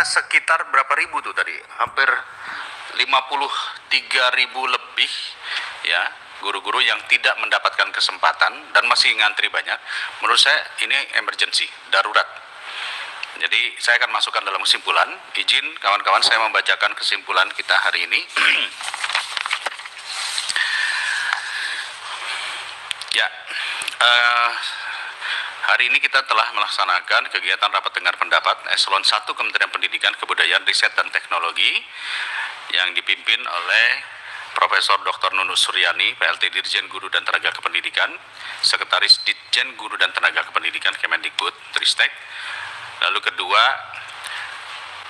sekitar berapa ribu tuh tadi? Hampir 53.000 lebih ya guru-guru yang tidak mendapatkan kesempatan dan masih ngantri banyak. Menurut saya ini emergency, darurat. Jadi saya akan masukkan dalam kesimpulan. Izin kawan-kawan saya membacakan kesimpulan kita hari ini. Ya, hari ini kita telah melaksanakan kegiatan rapat dengar pendapat Eselon 1 Kementerian Pendidikan, Kebudayaan, Riset, dan Teknologi yang dipimpin oleh Profesor Dr. Nunus Suryani, PLT Dirjen Guru dan Tenaga Kependidikan, Sekretaris Ditjen Guru dan Tenaga Kependidikan Kemendikbud, Tristek. Lalu kedua,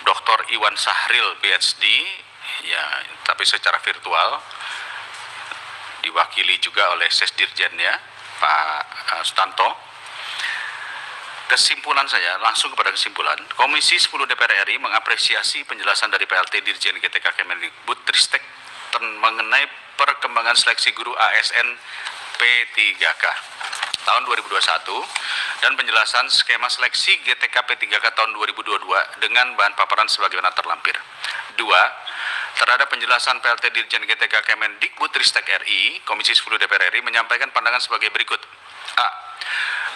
Dr. Iwan Sahril, PhD, ya, tapi secara virtual, diwakili juga oleh Sesdirjennya, Pak Sutanto. Kesimpulan saya, langsung kepada kesimpulan, Komisi 10 DPR RI mengapresiasi penjelasan dari PLT Dirjen GTK Kemendikbud Tristek mengenai perkembangan seleksi guru ASN P3K tahun 2021 dan penjelasan skema seleksi GTK P3K tahun 2022 dengan bahan paparan sebagaimana terlampir. 2. Terhadap penjelasan PLT Dirjen GTK Kemendikbud Ristek RI, Komisi 10 DPR RI menyampaikan pandangan sebagai berikut. A.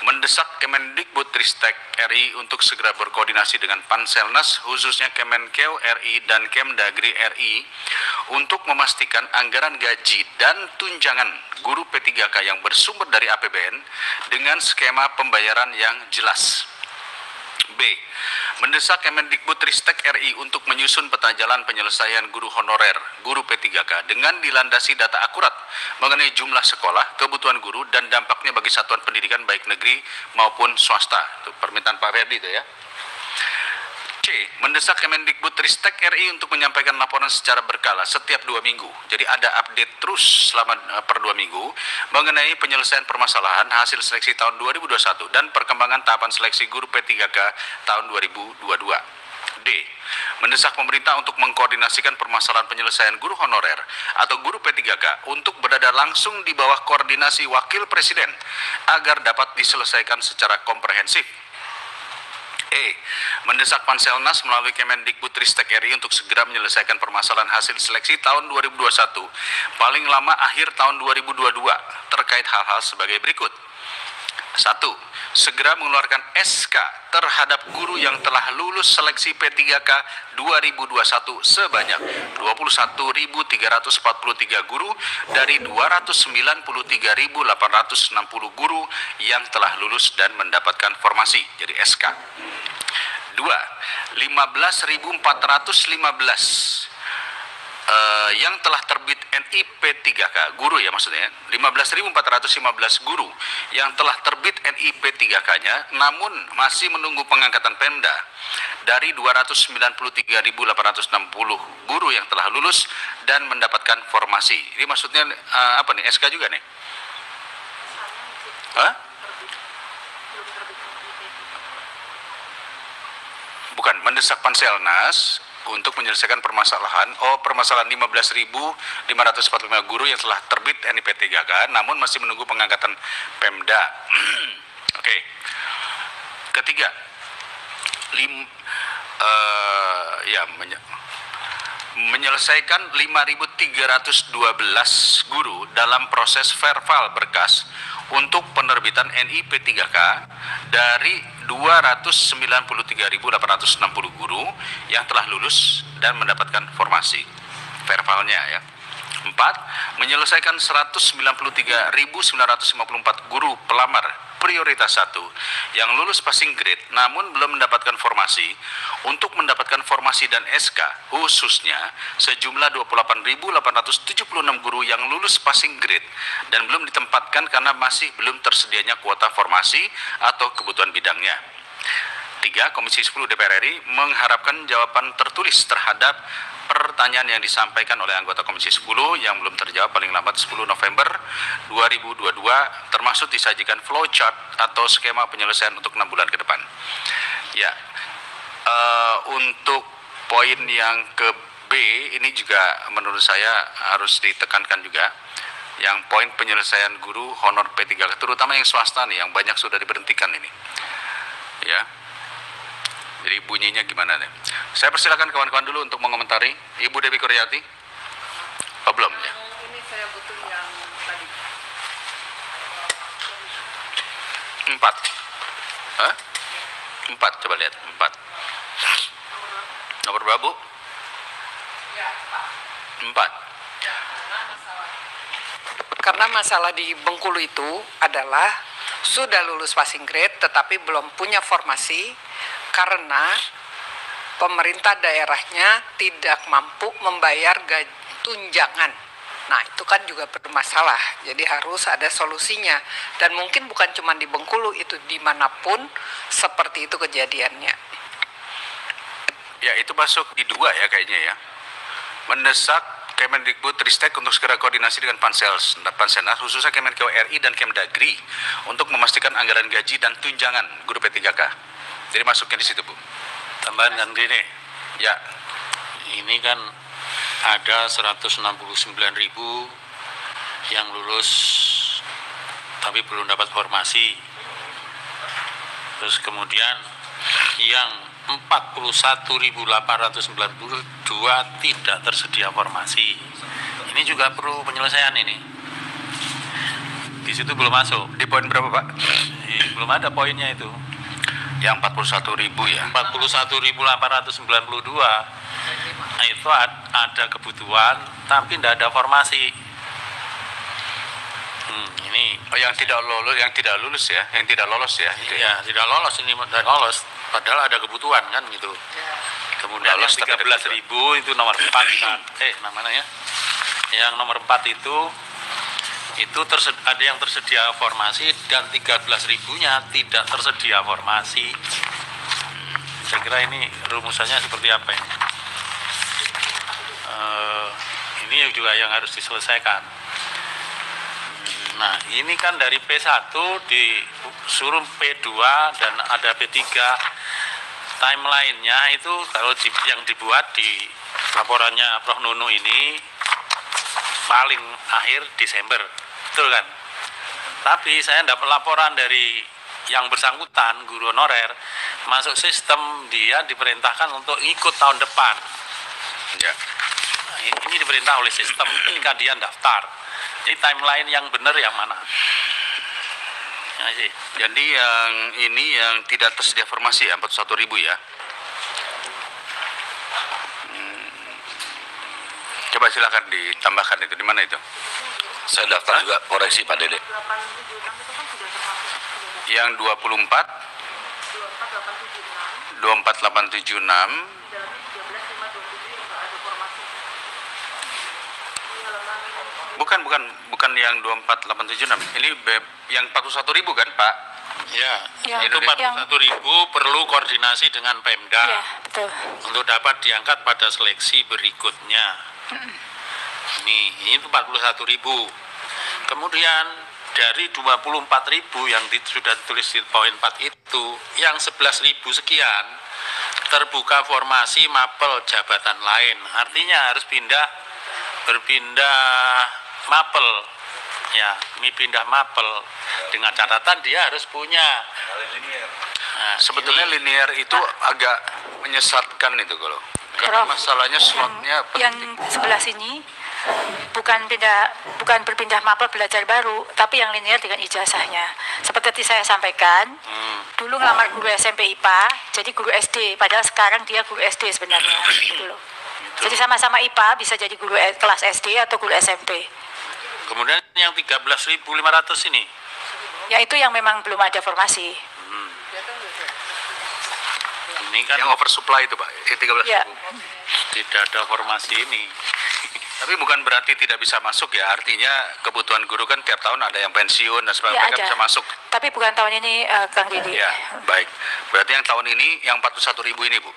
Mendesak Kemendikbud Ristek RI untuk segera berkoordinasi dengan Panselnas, khususnya Kemenkeu RI dan Kemdagri RI, untuk memastikan anggaran gaji dan tunjangan guru P3K yang bersumber dari APBN dengan skema pembayaran yang jelas. B. Mendesak Kemendikbud Ristek RI untuk menyusun peta jalan penyelesaian guru honorer, guru P3K dengan dilandasi data akurat mengenai jumlah sekolah, kebutuhan guru, dan dampaknya bagi satuan pendidikan baik negeri maupun swasta. Itu permintaan Pak Ferdi itu ya. C. Mendesak Kemendikbud Ristek RI untuk menyampaikan laporan secara berkala setiap 2 minggu. Jadi ada update terus selama per 2 minggu mengenai penyelesaian permasalahan hasil seleksi tahun 2021 dan perkembangan tahapan seleksi guru P3K tahun 2022. D. Mendesak pemerintah untuk mengkoordinasikan permasalahan penyelesaian guru honorer atau guru P3K untuk berada langsung di bawah koordinasi Wakil Presiden agar dapat diselesaikan secara komprehensif. E. Mendesak Panselnas melalui Kemendikbud Ristek RI untuk segera menyelesaikan permasalahan hasil seleksi tahun 2021 paling lama akhir tahun 2022 terkait hal-hal sebagai berikut. 1. Segera mengeluarkan SK terhadap guru yang telah lulus seleksi P3K 2021 sebanyak 21.343 guru dari 293.860 guru yang telah lulus dan mendapatkan formasi, jadi SK. 2. 15.415 yang telah terbit NIP 3K guru ya maksudnya 15.415 guru yang telah terbit NIP 3K-nya namun masih menunggu pengangkatan Pemda dari 293.860 guru yang telah lulus dan mendapatkan formasi. Ini maksudnya apa nih, SK juga nih? Hah? Bukan, mendesak Panselnas untuk menyelesaikan permasalahan permasalahan 15.545 guru yang telah terbit NIP 3K namun masih menunggu pengangkatan Pemda. Oke. Ketiga, menyelesaikan 5.312 guru dalam proses verbal berkas untuk penerbitan NIP 3K dari 293.860 guru yang telah lulus dan mendapatkan formasi verbalnya ya. 4. Menyelesaikan 193.954 guru pelamar prioritas 1 yang lulus passing grade namun belum mendapatkan formasi untuk mendapatkan formasi dan SK, khususnya sejumlah 28.876 guru yang lulus passing grade dan belum ditempatkan karena masih belum tersedianya kuota formasi atau kebutuhan bidangnya. 3. Komisi 10 DPR RI mengharapkan jawaban tertulis terhadap pertanyaan yang disampaikan oleh anggota Komisi 10 yang belum terjawab paling lambat 10 November 2022 termasuk disajikan flowchart atau skema penyelesaian untuk 6 bulan ke depan. Ya, untuk poin yang ke B ini juga menurut saya harus ditekankan juga, yang poin penyelesaian guru honor P3K terutama yang swasta nih yang banyak sudah diberhentikan ini. Ya. Jadi bunyinya gimana nih? Saya persilakan kawan-kawan dulu untuk mengomentari. Ibu Dewi Kuryati. Oh, belum ya? Ini saya butuh yang tadi. 4. Hah? 4, coba lihat. 4. Nomor berapa, Bu? Ya, Pak. 4. Karena masalah di Bengkulu itu adalah sudah lulus passing grade tetapi belum punya formasi karena pemerintah daerahnya tidak mampu membayar tunjangan. Nah, itu kan juga bermasalah. Jadi harus ada solusinya. Dan mungkin bukan cuma di Bengkulu, itu dimanapun seperti itu kejadiannya. Ya, itu masuk di 2 ya kayaknya ya. Mendesak Kemendikbudristek untuk segera koordinasi dengan Panselnas, khususnya Kemenkeu RI dan Kemdagri untuk memastikan anggaran gaji dan tunjangan guru P3K. Jadi masuknya di situ, Bu. Tambahan kan gini, Ya, ini kan ada 169.000 yang lulus tapi belum dapat formasi. Terus kemudian yang 41.892 tidak tersedia formasi. Ini juga perlu penyelesaian ini. Di situ belum masuk. di poin berapa, Pak? Belum ada poinnya itu. Yang 41.000 ya. 41.892. Nah, itu ada kebutuhan tapi tidak ada formasi. Ini Oh, yang tidak lulus ya, yang tidak lolos ya. Itu ya. ya tidak lolos, ini tidak lolos. Padahal ada kebutuhan kan gitu. Kemudian Lolos, yang tapi ada 13.000 itu nomor 4 kan. Namanya yang nomor 4 itu ada yang tersedia formasi dan 13.000-nya tidak tersedia formasi. Saya kira ini rumusannya seperti apa ini? Ini juga yang harus diselesaikan. Nah, ini kan dari P1 disuruh P2 dan ada P3. Timeline-nya itu kalau yang dibuat di laporannya Prof. Nunu ini paling akhir Desember, betul kan? Tapi saya dapat laporan dari yang bersangkutan, guru honorer, masuk sistem dia diperintahkan untuk ikut tahun depan. Ya. Nah, ini diperintah oleh sistem ketika dia daftar. Jadi timeline yang benar yang mana? Ya, sih. Jadi yang ini yang tidak tersedia formasi ya, 41.000 ya. Coba silakan ditambahkan itu, di mana itu? Saya daftar juga koreksi Pak Dede. 876 itu kan sudah termasuk. Yang 24, 24876, 24876 dalamnya 13527 yang nggak ada formasi. Ini halaman bukan yang 24876. Ini yang 41.000 kan, Pak? Ya, Ya, itu 41.000 perlu koordinasi dengan Pemda Ya, betul. untuk dapat diangkat pada seleksi berikutnya. Ini itu 41.000. Kemudian dari 24.000 yang sudah ditulis di poin 4 itu, yang 11.000 sekian terbuka formasi mapel jabatan lain. Artinya harus berpindah mapel. Ya, ini pindah mapel dengan catatan dia harus punya. Nah, Sebetulnya ini linear itu agak menyesatkan itu kalau. Karena Prof, masalahnya slotnya yang sebelah sini bukan berpindah mapel belajar baru, tapi yang linear dengan ijazahnya. Seperti saya sampaikan, dulu ngelamar guru SMP IPA, jadi guru SD, padahal sekarang dia guru SD sebenarnya, gitu loh. Jadi sama-sama IPA bisa jadi guru kelas SD atau guru SMP. Kemudian yang 13.500 ini, Ya itu yang memang belum ada formasi. ini kan yang oversupply itu, Pak. Yang 13.000. Ya, tidak ada formasi ini. Tapi bukan berarti tidak bisa masuk ya. Artinya kebutuhan guru kan tiap tahun ada yang pensiun dan sebagainya, ya mereka ada. bisa masuk. Tapi bukan tahun ini, Kang Didi. Ya, baik. Berarti yang tahun ini yang 41.000 ini, Bu.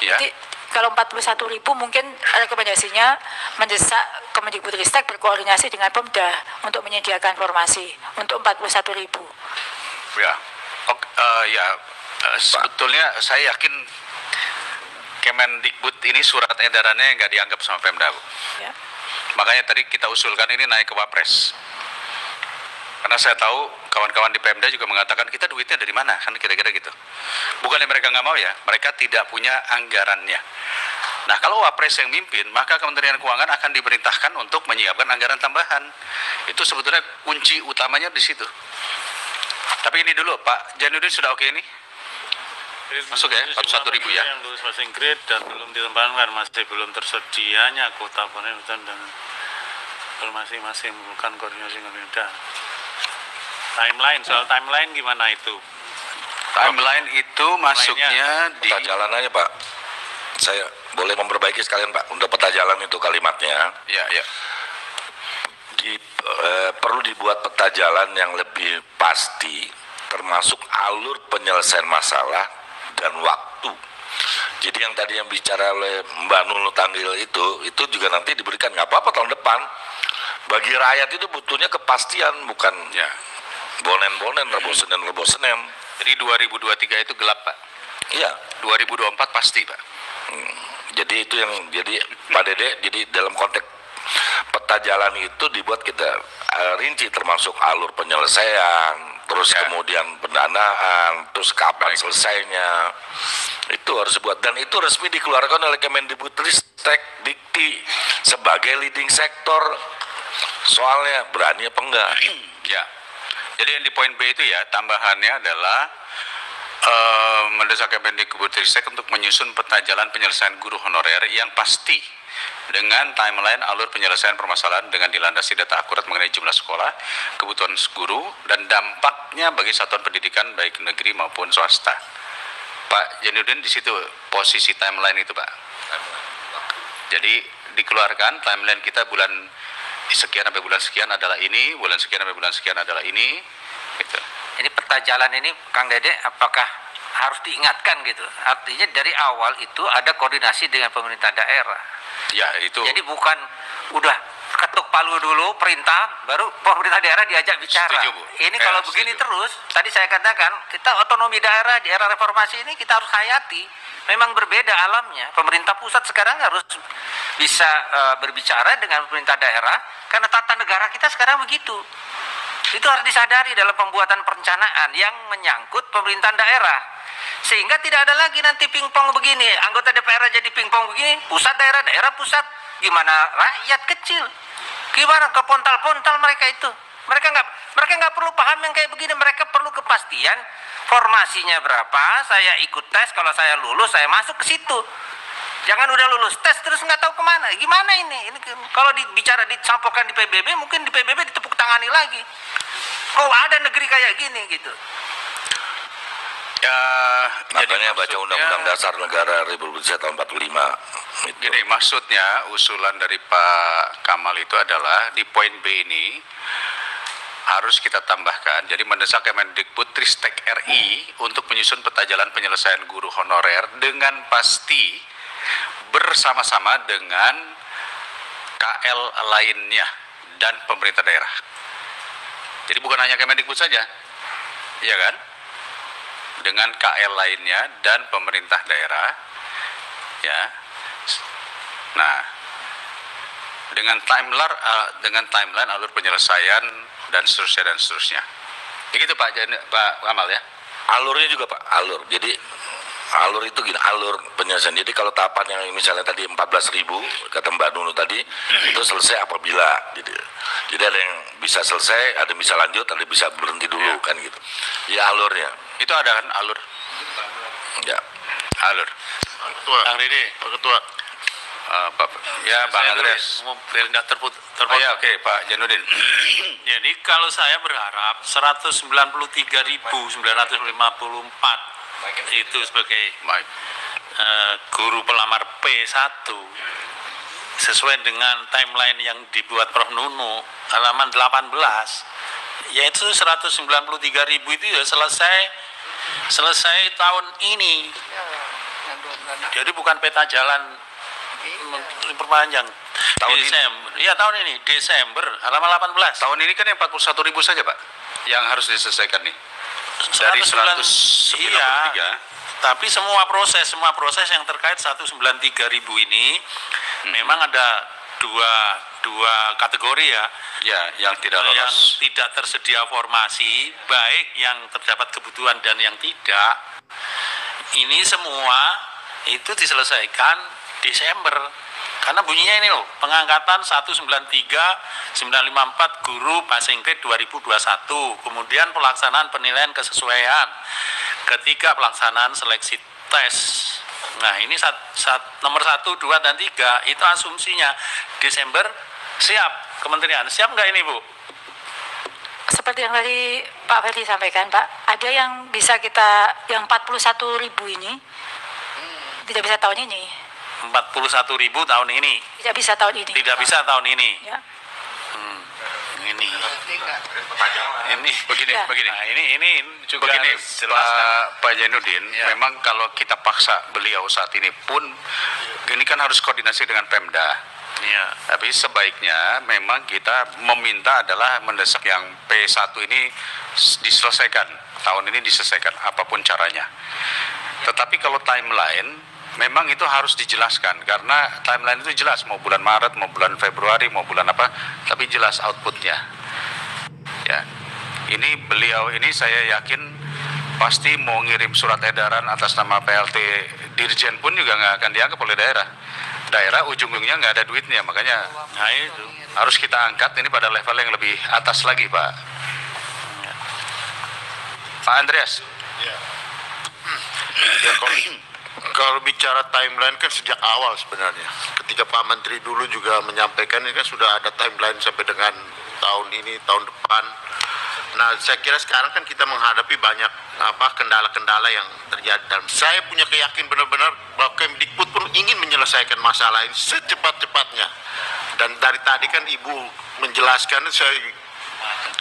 Ya. Jadi kalau 41.000 mungkin rekomendasinya mendesak Kemendikbudristek berkoordinasi dengan Pemda untuk menyediakan formasi untuk 41.000. Ya. Sebetulnya saya yakin Kemendikbud ini surat edarannya nggak dianggap sama Pemda, Bu. Ya. Makanya tadi kita usulkan ini naik ke Wapres. Karena saya tahu kawan-kawan di Pemda juga mengatakan kita duitnya dari mana, kan kira-kira gitu. Bukannya mereka nggak mau ya, mereka tidak punya anggarannya. Nah, kalau Wapres yang mimpin, maka Kementerian Keuangan akan diperintahkan untuk menyiapkan anggaran tambahan. Itu sebetulnya kunci utamanya di situ. Tapi ini dulu, Pak Jainuddin sudah oke ini? Masuk ya, 41.000 ya? Yang lulus passing grade dan belum ditempatkan, masih belum tersedianya kuota penelitian dan masing-masing bukan koordinasi dengan Pemda. Timeline, soal timeline gimana itu? Timeline itu masuknya di... Peta jalan aja Pak. Saya boleh memperbaiki sekalian Pak. Untuk peta jalan itu kalimatnya. Ya, ya. Perlu dibuat peta jalan yang lebih pasti, termasuk alur penyelesaian masalah dan waktu. Jadi yang tadi yang bicara oleh Mbak Nunu Tanggil itu juga nanti diberikan, nggak apa-apa tahun depan. Bagi rakyat itu butuhnya kepastian, bukan Ya. bonen-bonen, rebosen. Jadi 2023 itu gelap, Pak. Iya. 2024 pasti, Pak. Jadi itu yang jadi Pak Dede, jadi dalam konteks peta jalan itu dibuat kita rinci, termasuk alur penyelesaian, terus Ya. kemudian pendanaan, terus kapan selesainya. Itu harus dibuat, dan itu resmi dikeluarkan oleh Kemendikbudristek Dikti sebagai leading sektor. Soalnya berani apa enggak? Ya. Jadi yang di poin B itu ya, tambahannya adalah mendesak Kemendikbudristek untuk menyusun peta jalan penyelesaian guru honorer yang pasti dengan timeline alur penyelesaian permasalahan dengan dilandasi data akurat mengenai jumlah sekolah, kebutuhan guru, dan dampaknya bagi satuan pendidikan baik negeri maupun swasta. Pak Jainuddin di situ posisi timeline itu, Pak. Jadi dikeluarkan timeline kita bulan sekian sampai bulan sekian adalah ini, bulan sekian sampai bulan sekian adalah ini, gitu. Ini peta jalan ini, Kang Dede, apakah harus diingatkan gitu? Artinya dari awal itu ada koordinasi dengan pemerintah daerah. Ya, itu. Jadi bukan udah ketuk palu dulu, perintah, baru pemerintah daerah diajak bicara. Setuju, Bu. Ini kalau Setuju. begini terus, tadi saya katakan, kita otonomi daerah di era reformasi ini kita harus hayati. Memang berbeda alamnya. Pemerintah pusat sekarang harus bisa berbicara dengan pemerintah daerah, karena tata negara kita sekarang begitu. Itu harus disadari dalam pembuatan perencanaan yang menyangkut pemerintahan daerah. Sehingga tidak ada lagi nanti pingpong begini, anggota DPR jadi pingpong begini, pusat daerah, daerah pusat. Gimana rakyat kecil? Gimana kepontal-pontal mereka itu? Mereka nggak perlu paham yang kayak begini, mereka perlu kepastian formasinya berapa, saya ikut tes, kalau saya lulus saya masuk ke situ. Jangan udah lulus tes terus nggak tahu kemana. Gimana ini kalau dibicara dicampurkan di PBB, mungkin di PBB ditepuk tangani lagi. Oh ada negeri kayak gini gitu. Ya, Makanya jadi baca Undang-Undang Dasar Negara Republik Indonesia tahun 45. Itu. Gini, maksudnya usulan dari Pak Kamal itu adalah di poin B ini harus kita tambahkan. Jadi mendesak Kemendikbudristek RI untuk menyusun peta jalan penyelesaian guru honorer dengan pasti bersama-sama dengan KL lainnya dan pemerintah daerah. Jadi bukan hanya Kemendikbud saja, iya kan? Dengan KL lainnya dan pemerintah daerah, ya. Nah, dengan timeline alur penyelesaian dan seterusnya. Begitu Pak Kamal ya. Alurnya juga Pak, alur. Jadi alur itu gini, alur penyelesaian. Jadi kalau tahapan yang misalnya tadi 14.000 kata Mbak Nunu tadi, itu selesai apabila gitu. Jadi ada yang bisa selesai, ada yang bisa lanjut, ada yang bisa berhenti dulu kan gitu. Ya alurnya. Itu ada kan alur. Ya. Alur. Ketua. Kang Dede, Pak Ketua. Ya Bang Saya Andreas. mau biar nggak terpotong. Oh ya oke Pak Jainuddin. Jadi kalau saya berharap 193.954 itu sebagai Baik. guru pelamar P1 sesuai dengan timeline yang dibuat Prof Nunu halaman 18, yaitu 193.000 itu ya selesai tahun ini. Jadi bukan peta jalan perpanjang Tahun ini? Desember. Iya tahun ini Desember halaman 18. Tahun ini kan yang 41.000 saja Pak yang harus diselesaikan nih. Dari 193. Iya, tapi semua proses yang terkait 193.000 ini memang ada dua kategori ya. Ya, yang tidak lolos. Yang tidak tersedia formasi, baik yang terdapat kebutuhan dan yang tidak, ini semua itu diselesaikan Desember. Karena bunyinya ini loh, pengangkatan 193.954 guru bahasa Inggris 2021, kemudian pelaksanaan penilaian kesesuaian, ketiga pelaksanaan seleksi tes. Nah ini nomor 1, 2, dan 3 itu asumsinya Desember siap. Kementerian siap nggak ini Bu? Seperti yang tadi Pak Ferdi sampaikan Pak, ada yang bisa yang 41.000 ini tidak bisa tahun ini. 41.000 tahun ini. Tidak bisa tahun ini. Tidak bisa tahun ini. Ya. Ini begini. Nah, ini juga Begini, harus jelaskan. Pak Jainuddin, memang kalau kita paksa beliau saat ini pun, ini kan harus koordinasi dengan Pemda. Iya. Tapi sebaiknya memang kita meminta adalah mendesak yang P1 ini diselesaikan, tahun ini diselesaikan, apapun caranya. Tetapi kalau timeline, memang itu harus dijelaskan, karena timeline itu jelas, mau bulan Maret, mau bulan Februari, mau bulan apa, tapi jelas outputnya. Ya, ini beliau ini saya yakin pasti mau ngirim surat edaran atas nama PLT Dirjen pun juga nggak akan dianggap oleh daerah. Daerah ujung-ujungnya nggak ada duitnya, makanya Nah itu harus kita angkat ini pada level yang lebih atas lagi, Pak. Pak Andreas. Ya, kalau bicara timeline kan sejak awal sebenarnya. Ketika Pak Menteri dulu juga menyampaikan ini kan sudah ada timeline sampai dengan tahun ini, tahun depan. Nah, saya kira sekarang kan kita menghadapi banyak kendala-kendala yang terjadi. Dan saya punya keyakinan benar-benar bahwa Kemdikbud pun ingin menyelesaikan masalah ini secepat-cepatnya. Dan dari tadi kan Ibu menjelaskan, saya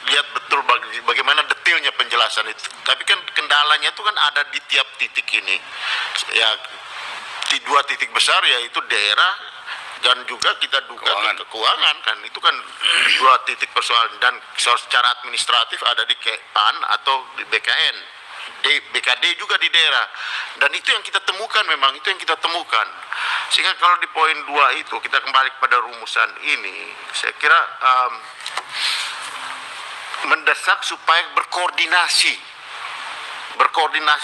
lihat betul bagaimana detailnya penjelasan itu. Tapi kan kendalanya itu kan ada di tiap titik ini. Ya, di dua titik besar yaitu daerah dan juga kita duga keuangan kan, itu kan dua titik persoalan. Dan secara administratif ada di PAN atau di BKN, BKD juga di daerah. Dan itu yang kita temukan, memang itu yang kita temukan. Sehingga kalau di poin 2 itu kita kembali pada rumusan ini, saya kira mendesak supaya berkoordinasi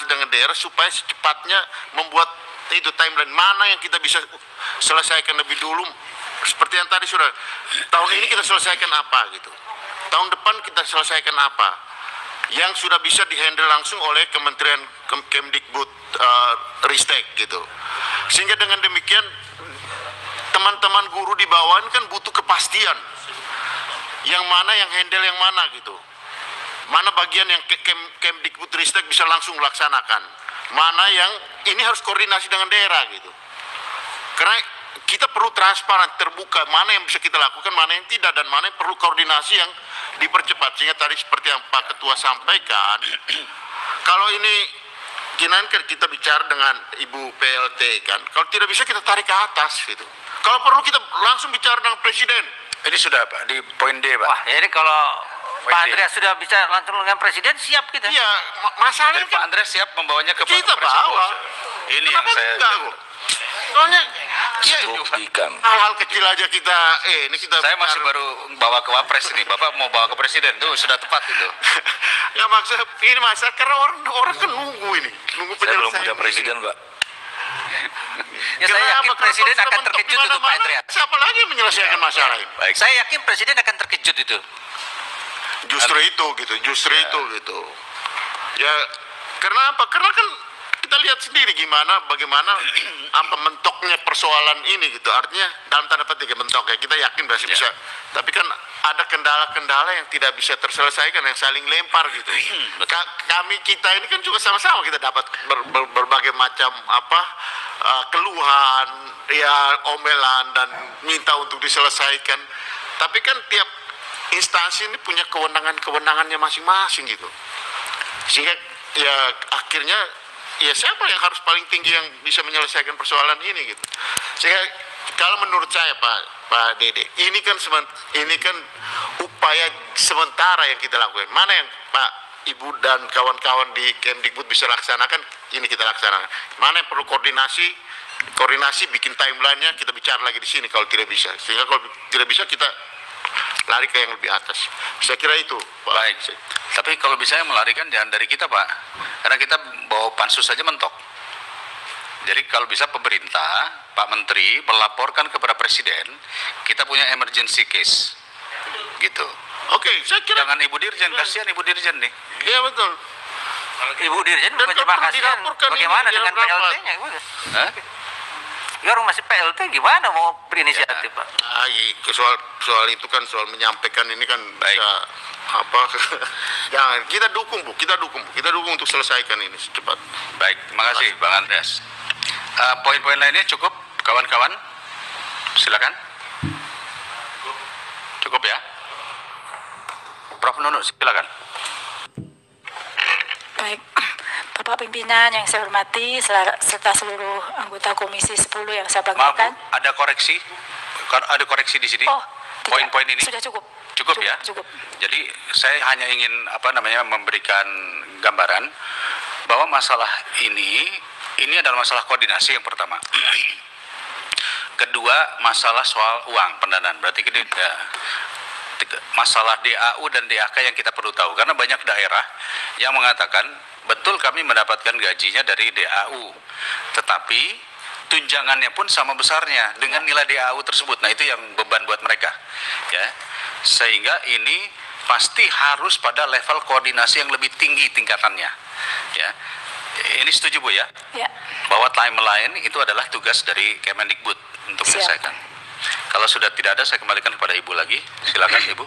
dengan daerah supaya secepatnya membuat itu timeline mana yang kita bisa selesaikan lebih dulu. Seperti yang tadi sudah, tahun ini kita selesaikan apa gitu, tahun depan kita selesaikan apa yang sudah bisa dihandle langsung oleh Kementerian Kemdikbud Ristek gitu. Sehingga dengan demikian teman-teman guru di bawah ini kan butuh kepastian yang mana yang handle yang mana gitu, mana bagian yang Kemdikbud Ristek bisa langsung laksanakan, mana yang ini harus koordinasi dengan daerah gitu. Karena kita perlu transparan, terbuka, mana yang bisa kita lakukan, mana yang tidak, dan mana yang perlu koordinasi yang dipercepat. Sehingga tadi seperti yang Pak Ketua sampaikan, kalau ini kita bicara dengan Ibu PLT kan, kalau tidak bisa kita tarik ke atas gitu. Kalau perlu kita langsung bicara dengan Presiden. Ini sudah Pak, di poin D, Pak. Wah, jadi kalau Pak Andreas sudah bisa langsung dengan Presiden, siap kita. Iya, masalahnya Jadi Pak Andreas siap membawanya ke kita Presiden. bawa. Ini Kenapa yang saya enggak kok? Soalnya ya, Buktikan. hal-hal kecil aja kita ini kita Saya masih baru bawa ke Wapres ini. Bapak mau bawa ke Presiden tuh sudah tepat itu. ya maksud ini masa karena orang kan nunggu ini, nunggu Saya belum penyelesaian. punya presiden, Pak. Ya, saya yakin Presiden akan terkejut itu Pak Andreas. Siapa lagi yang menyelesaikan masalah ini? Baik. Saya yakin Presiden akan terkejut itu. Justru itu gitu. Ya karena apa? Karena kan kita lihat sendiri bagaimana apa mentoknya persoalan ini gitu. Artinya dalam tanda petik mentok ya, kita yakin masih bisa. Tapi kan ada kendala-kendala yang tidak bisa terselesaikan, yang saling lempar gitu. Kita ini kan juga sama-sama kita dapat berbagai macam keluhan, ya omelan dan minta untuk diselesaikan. Tapi kan tiap instansi ini punya kewenangannya masing-masing gitu. Sehingga ya akhirnya ya siapa yang harus paling tinggi yang bisa menyelesaikan persoalan ini gitu. Sehingga kalau menurut saya Pak Dede, ini kan upaya sementara yang kita lakukan. Mana yang Pak Ibu dan kawan-kawan di Kemdikbud bisa laksanakan, ini kita laksanakan. Mana yang perlu koordinasi, koordinasi, bikin timelinenya, kita bicara lagi di sini kalau tidak bisa. Sehingga kalau tidak bisa kita lari ke yang lebih atas. Saya kira itu, Pak. Baik. Tapi kalau bisa melarikan jangan dari kita, Pak. Karena kita bawa pansus saja mentok. Jadi kalau bisa pemerintah, Pak Menteri melaporkan kepada Presiden, kita punya emergency case, gitu. Oke, saya kira Jangan Ibu Dirjen, kasihan Ibu Dirjen nih. iya betul. Ibu Dirjen Dan bukan kalau cuma perlu kasihan, dilaporkan bagaimana ini dengan dalam rapat. PLT-nya? Hah? Ya orang masih PLT gimana mau berinisiatif, Pak? Soal itu kan soal menyampaikan ini kan Baik. bisa apa? Jangan kita dukung Bu, kita dukung untuk selesaikan ini secepat. Baik, terima kasih Bang Andreas. Poin-poin lainnya cukup, kawan-kawan? Silakan. Cukup ya? Prof. Nunu, silakan. Baik, Bapak Pimpinan yang saya hormati, serta seluruh anggota Komisi 10 yang saya Maaf, Bu, banggakan. ada koreksi? Ada koreksi di sini? Oh, tidak. Poin-poin ini? Sudah cukup. Cukup ya? Cukup. Jadi saya hanya ingin memberikan gambaran bahwa masalah ini adalah masalah koordinasi yang pertama. Kedua, masalah soal uang pendanaan. Berarti ini masalah DAU dan DAK yang kita perlu tahu. Karena banyak daerah yang mengatakan, betul kami mendapatkan gajinya dari DAU. Tetapi tunjangannya pun sama besarnya dengan nilai DAU tersebut. Nah itu yang beban buat mereka. Ya. Sehingga ini pasti harus pada level koordinasi yang lebih tinggi tingkatannya. Ya. Ini setuju Bu ya? Ya. Bahwa timeline itu adalah tugas dari Kemendikbud untuk Siap. menyelesaikan. Kalau sudah tidak ada, saya kembalikan kepada Ibu lagi. Silakan Ibu.